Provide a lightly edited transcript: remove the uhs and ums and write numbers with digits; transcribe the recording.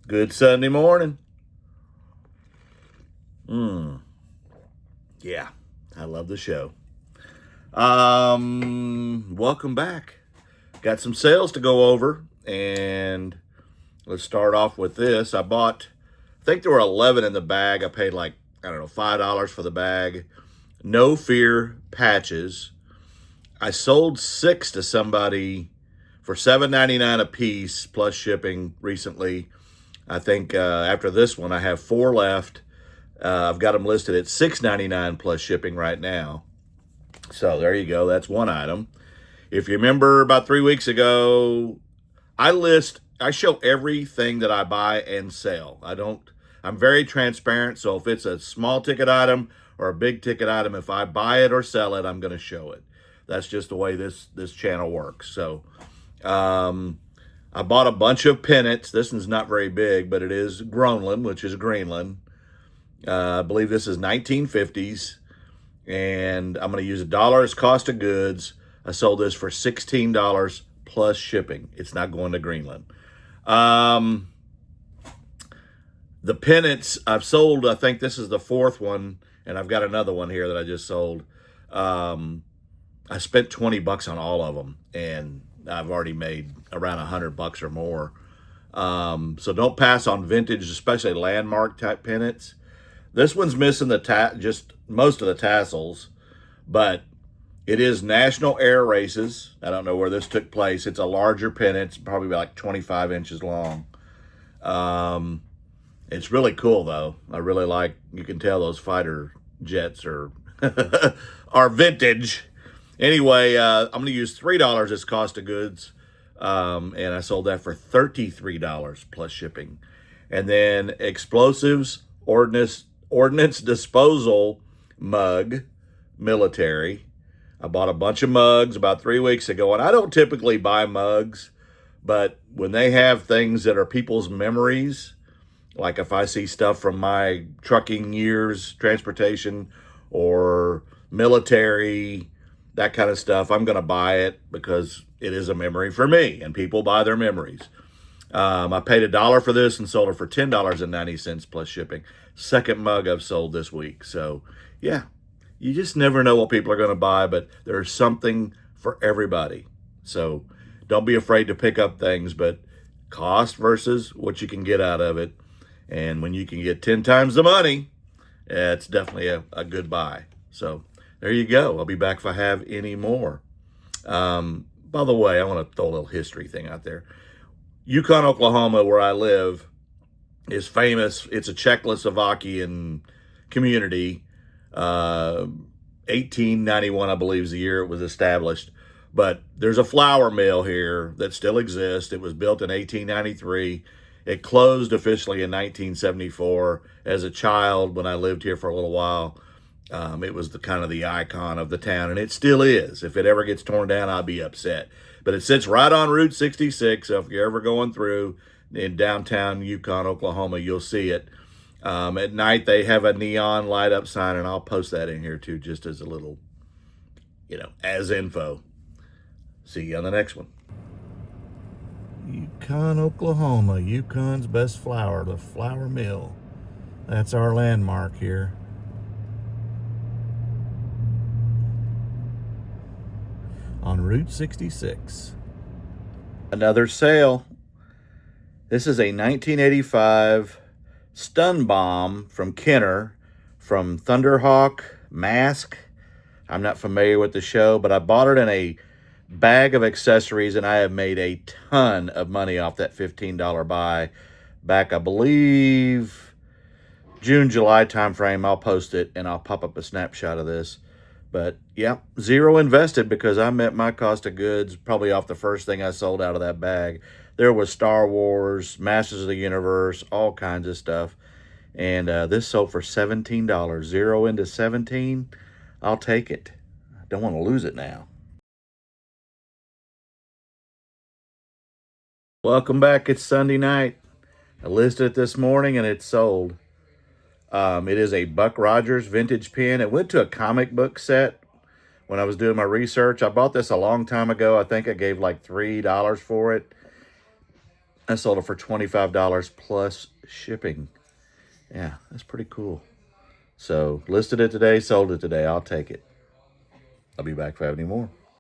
Good Sunday morning. Yeah, I love the show. Welcome back. Got some sales to go over, and let's start off with this. I think there were 11 in the bag. I paid like, I don't know, $5 for the bag. No Fear patches. I sold 6 to somebody for $7.99 a piece plus shipping recently. I think after this one, I have 4 left. I've got them listed at $6.99 plus shipping right now. So there you go. That's one item. If you remember about 3 weeks ago, I show everything that I buy and sell. I'm very transparent. So if it's a small ticket item or a big ticket item, if I buy it or sell it, I'm going to show it. That's just the way this channel works. So, I bought a bunch of pennants. This one's not very big, but it is Groenland, which is Greenland. I believe this is 1950s, and I'm going to use $1 as cost of goods. I sold this for $16 plus shipping. It's not going to Greenland. The pennants I've sold, I think this is the 4th one, and I've got another one here that I just sold. I spent $20 on all of them, and I've already made around $100 or more. So don't pass on vintage, especially landmark type pennants. This one's missing just most of the tassels, but it is National Air Races. I don't know where this took place. It's a larger pennant. It's probably like 25 inches long. It's really cool though. I really like, you can tell those fighter jets are vintage. Anyway, I'm going to use $3 as cost of goods, and I sold that for $33 plus shipping. And then explosives, ordnance disposal mug, military. I bought a bunch of mugs about 3 weeks ago, and I don't typically buy mugs, but when they have things that are people's memories, like if I see stuff from my trucking years, transportation, or military, that kind of stuff, I'm going to buy it because it is a memory for me, and people buy their memories. I paid $1 for this and sold it for $10.90 plus shipping. Second mug I've sold this week. So yeah, you just never know what people are going to buy, but there's something for everybody. So don't be afraid to pick up things, but cost versus what you can get out of it. And when you can get 10 times the money, it's definitely a good buy. So there you go. I'll be back if I have any more. By the way, I want to throw a little history thing out there. Yukon, Oklahoma, where I live, is famous. It's a Czechoslovakian community. 1891, I believe, is the year it was established. But there's a flour mill here that still exists. It was built in 1893. It closed officially in 1974. As a child, when I lived here for a little while, it was the kind of the icon of the town, and it still is. If it ever gets torn down, I'll be upset. But it sits right on Route 66, so if you're ever going through in downtown Yukon, Oklahoma, you'll see it. At night, they have a neon light-up sign, and I'll post that in here, too, just as a little, as info. See you on the next one. Yukon, Oklahoma, Yukon's best flour, the flour mill. That's our landmark here. On Route 66. Another sale. This is a 1985 stun bomb from Kenner from Thunderhawk Mask. I'm not familiar with the show, but I bought it in a bag of accessories, and I have made a ton of money off that $15 buy back, I believe, June, July timeframe. I'll post it, and I'll pop up a snapshot of this. But yeah, zero invested because I met my cost of goods probably off the first thing I sold out of that bag. There was Star Wars, Masters of the Universe, all kinds of stuff. And this sold for $17. Zero into 17. I'll take it. I don't want to lose it now. Welcome back. It's Sunday night. I listed it this morning and it's sold. It is a Buck Rogers vintage pen. It went to a comic book set when I was doing my research. I bought this a long time ago. I think I gave like $3 for it. I sold it for $25 plus shipping. Yeah, that's pretty cool. So listed it today, sold it today. I'll take it. I'll be back if I have any more.